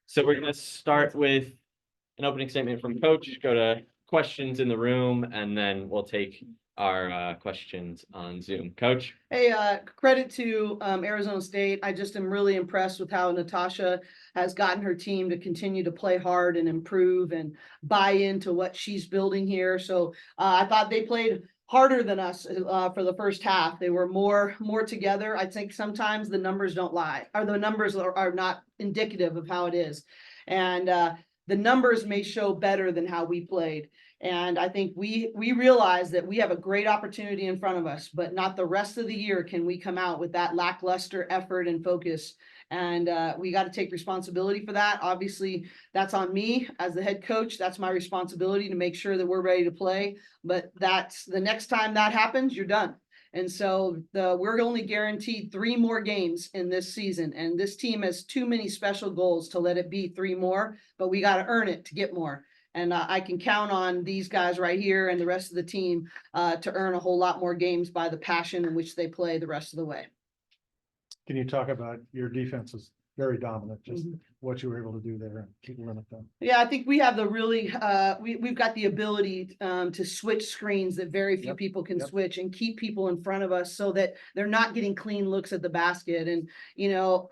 So we're going to start with an opening statement from Coach, go to questions in the room, and then we'll take our questions on Zoom. Coach? Hey, credit to Arizona State. I just am really impressed with how Natasha has gotten her team to continue to play hard and improve and buy into what she's building here. So I thought they played harder than us for the first half. They were more together. I think sometimes the numbers don't lie, or the numbers are not indicative of how it is. And the numbers may show better than how we played. And I think we realize that we have a great opportunity in front of us, but not the rest of the year can we come out with that lackluster effort and focus. And we got to take responsibility for that. Obviously, that's on me as the head coach. That's my responsibility to make sure that we're ready to play. But that's the next time that happens, you're done. And so we're only guaranteed 3 more games in this season. And this team has too many special goals to let it be 3 more, but we got to earn it to get more. And I can count on these guys right here and the rest of the team to earn a whole lot more games by the passion in which they play the rest of the way. Can you talk about your defense is very dominant, just what you were able to do there and keep limit them? Yeah, I think we have the really, we've got the ability to switch screens that very few people can switch and keep people in front of us so that they're not getting clean looks at the basket. And, you know,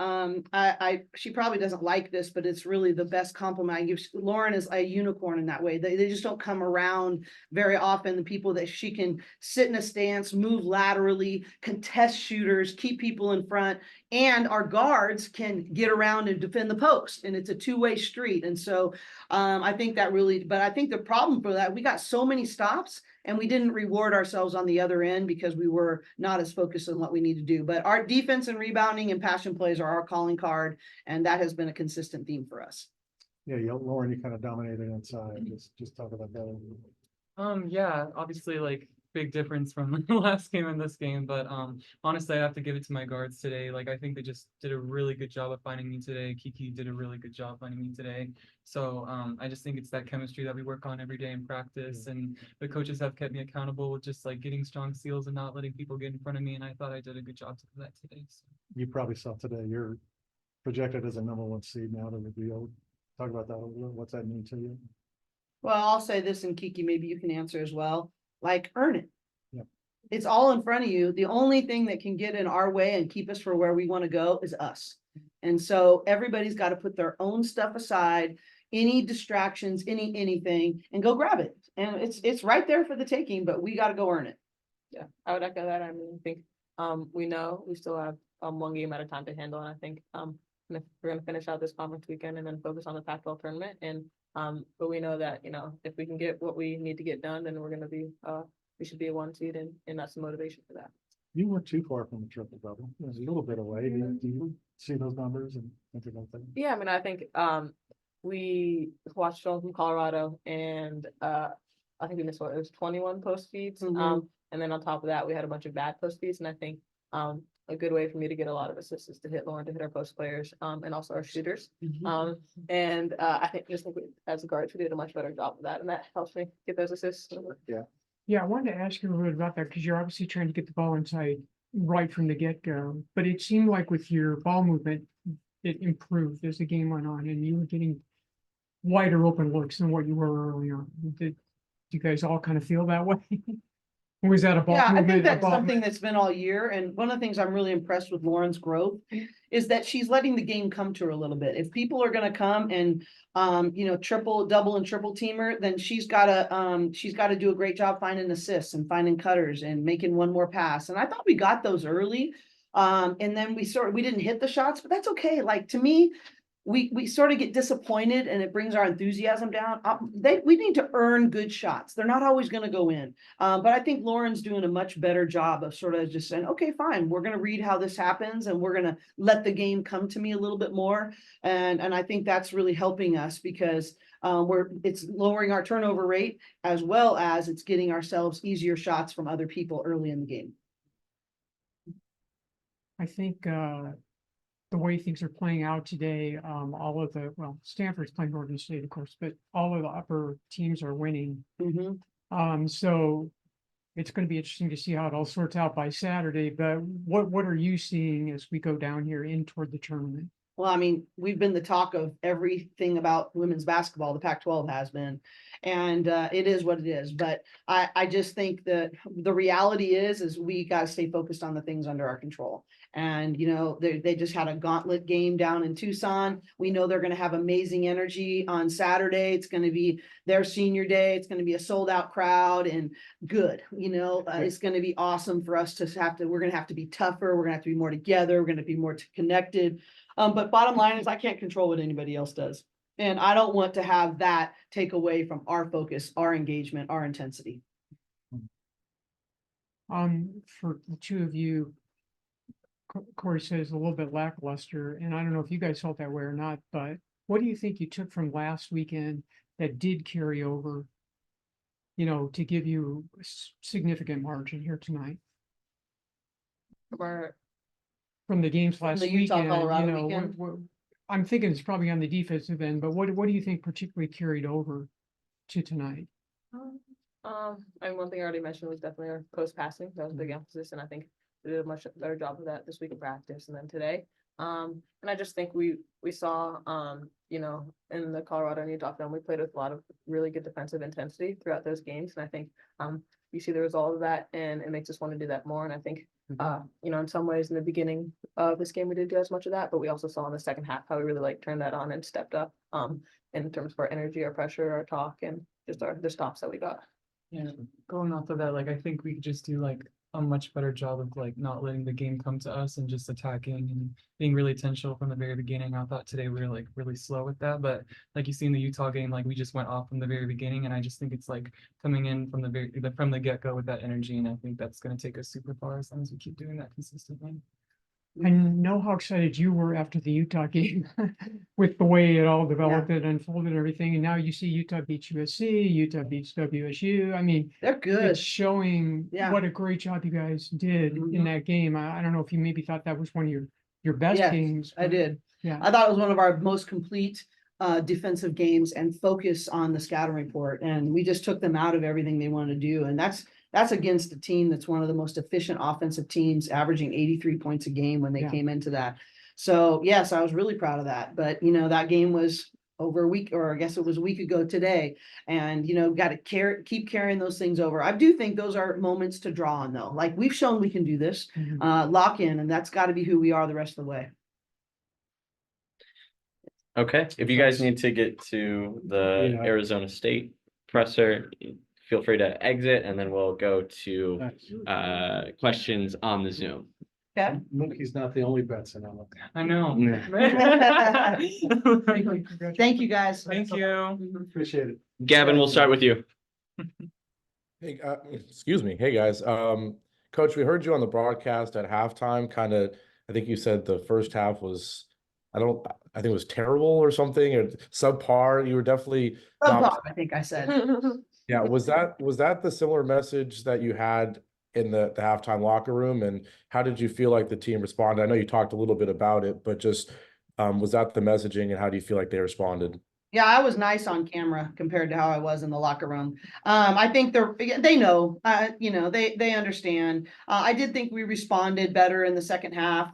she probably doesn't like this, but it's really the best compliment I give. Lauren is a unicorn in that way. They just don't come around very often. The people that she can sit in a stance, move laterally, contest shooters, keep people in front, and our guards can get around and defend the post. And it's a 2-way street. And so I think that really, but I think the problem for that, we got so many stops and we didn't reward ourselves on the other end because we were not as focused on what we need to do. But our defense and rebounding and passion plays are our calling card. And that has been a consistent theme for us. Yeah, Lauren, you kind of dominated inside. Just talk about that. Yeah, obviously like big difference from the last game and this game, but honestly I have to give it to my guards today. Like I think they just did a really good job of finding me today. Kiki did a really good job finding me today. So I just think it's that chemistry that we work on every day in practice, and the coaches have kept me accountable with just like getting strong steals and not letting people get in front of me, and I thought I did a good job to do that today. So. You probably saw today you're projected as a #1 seed now to reveal. Talk about that a little. What's that mean to you? Well, I'll say this, and Kiki, maybe you can answer as well. Like, earn it. Yep. It's all in front of you. The only thing that can get in our way and keep us from where we want to go is us. And so everybody's got to put their own stuff aside, any distractions, anything, and go grab it. And it's right there for the taking, but we got to go earn it. Yeah, I would echo that. I mean, I think we know we still have 1 game at a time to handle, and I think we're going to finish out this conference weekend and then focus on the Pac-12 tournament. And but we know that, you know, if we can get what we need to get done, then we're going to be we should be a 1 seed, and that's the motivation for that. You weren't too far from the triple double. It was a little bit away. Do you see those numbers and think about that? Yeah, I mean, I think we watched film from Colorado, and I think we missed it was 21 post feeds. And then on top of that, we had a bunch of bad post feeds, and I think a good way for me to get a lot of assists is to hit Lauren, to hit our post players, and also our shooters. And I think as a guard, we did a much better job of that, and that helps me get those assists. Yeah, I wanted to ask you a little bit about that because you're obviously trying to get the ball inside right from the get-go. But it seemed like with your ball movement, it improved as the game went on, and you were getting wider open looks than what you were early on. Did you guys all kind of feel that way? Or was that a ball movement? I think that's something that's been all year. And one of the things I'm really impressed with Lauren's growth is that she's letting the game come to her a little bit. If people are going to come and you know, triple, double, and triple teamer, then she's got to do a great job finding assists and finding cutters and making one more pass. And I thought we got those early, and then we didn't hit the shots, but that's okay. Like, to me, we sort of get disappointed and it brings our enthusiasm down. We need to earn good shots. They're not always going to go in. But I think Lauren's doing a much better job of sort of just saying, okay, fine, we're going to read how this happens and we're going to let the game come to me a little bit more. And I think that's really helping us because it's lowering our turnover rate as well as it's getting ourselves easier shots from other people early in the game. I think the way things are playing out today, Stanford's playing Oregon State, of course, but all of the upper teams are winning. So it's going to be interesting to see how it all sorts out by Saturday. But what are you seeing as we go down here in toward the tournament? Well, I mean, we've been the talk of everything about women's basketball, the Pac-12 has been. And it is what it is. But I just think that the reality is we got to stay focused on the things under our control. And, you know, they just had a gauntlet game down in Tucson. We know they're going to have amazing energy on Saturday. It's going to be their senior day. It's going to be a sold out crowd and good, you know, it's going to be awesome for us to we're going to have to be tougher. We're going to have to be more together. We're going to be more connected. But bottom line is I can't control what anybody else does. And I don't want to have that take away from our focus, our engagement, our intensity. For the two of you, Corey says a little bit lackluster, and I don't know if you guys felt that way or not, but what do you think you took from last weekend that did carry over, you know, to give you a significant margin here tonight? From the games last the Utah, weekend, you Colorado know, weekend? I'm thinking it's probably on the defensive end, but what do you think particularly carried over to tonight? And one thing I already mentioned was definitely our post passing. That was a big emphasis, and I think we did a much better job of that this week in practice and then today. And I just think we saw, you know, in the Colorado and Utah film, we played with a lot of really good defensive intensity throughout those games, and I think you see the result of that, and it makes us want to do that more. And I think, you know, in some ways in the beginning of this game we didn't do as much of that, but we also saw in the second half how we really like turned that on and stepped up in terms of our energy, our pressure, our talk, and just the stops that we got. Yeah, going off of that, like I think we could just do like a much better job of like not letting the game come to us and just attacking and being really intentional from the very beginning. I thought today we were like really slow with that, but like you see in the Utah game, like we just went off from the very beginning, and I just think it's like coming in from the get-go with that energy, and I think that's going to take us super far as long as we keep doing that consistently. I know how excited you were after the Utah game with the way it all developed and unfolded and everything. And now you see Utah beats USC, Utah beats WSU. I mean, They're good. it's showing Yeah. what a great job you guys did in that game. I don't know if you maybe thought that was one of your best Yes, games. I but did. Yeah. I thought it was one of our most complete defensive games and focus on the scouting report. And we just took them out of everything they wanted to do. And that's against a team that's one of the most efficient offensive teams, averaging 83 points a game when they Yeah. came into that. So yes, I was really proud of that. But you know, that game was over a week, or I guess it was a week ago today. And you know, got to keep carrying those things over. I do think those are moments to draw on though. Like we've shown we can do this, lock in, and that's got to be who we are the rest of the way. Okay, if you guys need to get to the Yeah. Arizona State presser, feel free to exit, and then we'll go to questions on the Zoom. Okay. Mookie's not the only Betson on it. I know. Thank you guys. Thank you. Appreciate it. Gavin, we'll start with you. Hey, excuse me. Hey guys. Coach, we heard you on the broadcast at halftime. I think you said the first half was, I think it was terrible or something, or subpar. You were definitely Subpar, I think I said. Yeah. Was that the similar message that you had in the halftime locker room? And how did you feel like the team responded? I know you talked a little bit about it, but just was that the messaging, and how do you feel like they responded? Yeah, I was nice on camera compared to how I was in the locker room. I think they know, you know, they understand. I did think we responded better in the second half.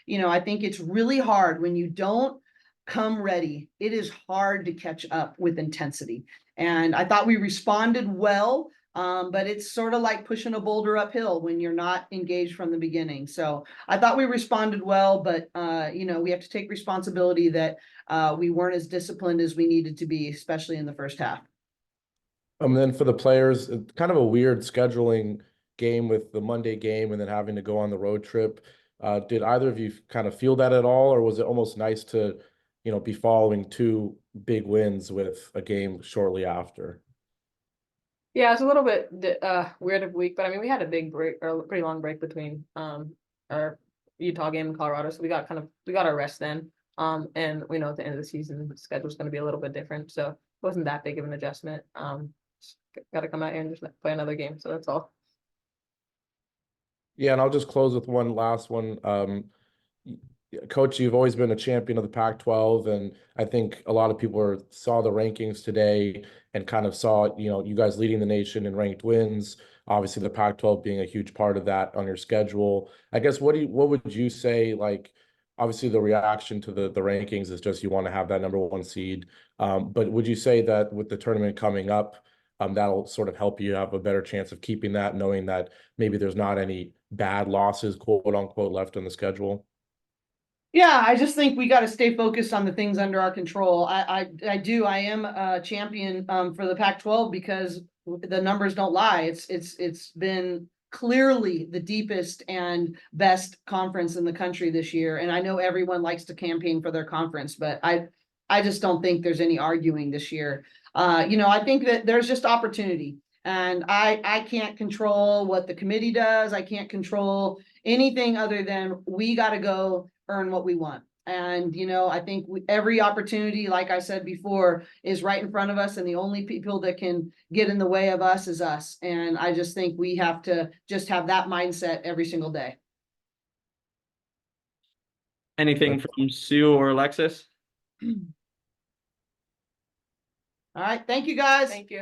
You know, I think it's really hard when you don't come ready. It is hard to catch up with intensity. And I thought we responded well, but it's sort of like pushing a boulder uphill when you're not engaged from the beginning. So I thought we responded well, but you know, we have to take responsibility that we weren't as disciplined as we needed to be, especially in the first half. Then for the players, kind of a weird scheduling game with the Monday game and then having to go on the road trip. Did either of you kind of feel that at all, or was it almost nice to, you know, be following two big wins with a game shortly after? Yeah, it's a little bit weird of a week, but I mean, we had a big break or a pretty long break between our Utah game and Colorado, so we got our rest then. And we know at the end of the season the schedule is going to be a little bit different, so it wasn't that big of an adjustment. Got to come out here and just play another game, so that's all. Yeah, and I'll just close with one last one. Coach, you've always been a champion of the Pac-12, and I think a lot of people saw the rankings today and kind of saw, you know, you guys leading the nation in ranked wins. Obviously, the Pac-12 being a huge part of that on your schedule. I guess what would you say, like, obviously the reaction to the rankings is just you want to have that number one seed. But would you say that with the tournament coming up, that'll sort of help you have a better chance of keeping that, knowing that maybe there's not any bad losses, quote unquote, left on the schedule? Yeah, I just think we got to stay focused on the things under our control. I am a champion for the Pac-12 because the numbers don't lie. It's been clearly the deepest and best conference in the country this year. And I know everyone likes to campaign for their conference, but I just don't think there's any arguing this year. I think that there's just opportunity. And I can't control what the committee does. I can't control anything other than we got to go earn what we want. And, I think every opportunity, like I said before, is right in front of us. And the only people that can get in the way of us is us. And I just think we have to just have that mindset every single day. Anything from Sue or Alexis? All right. Thank you, guys. Thank you.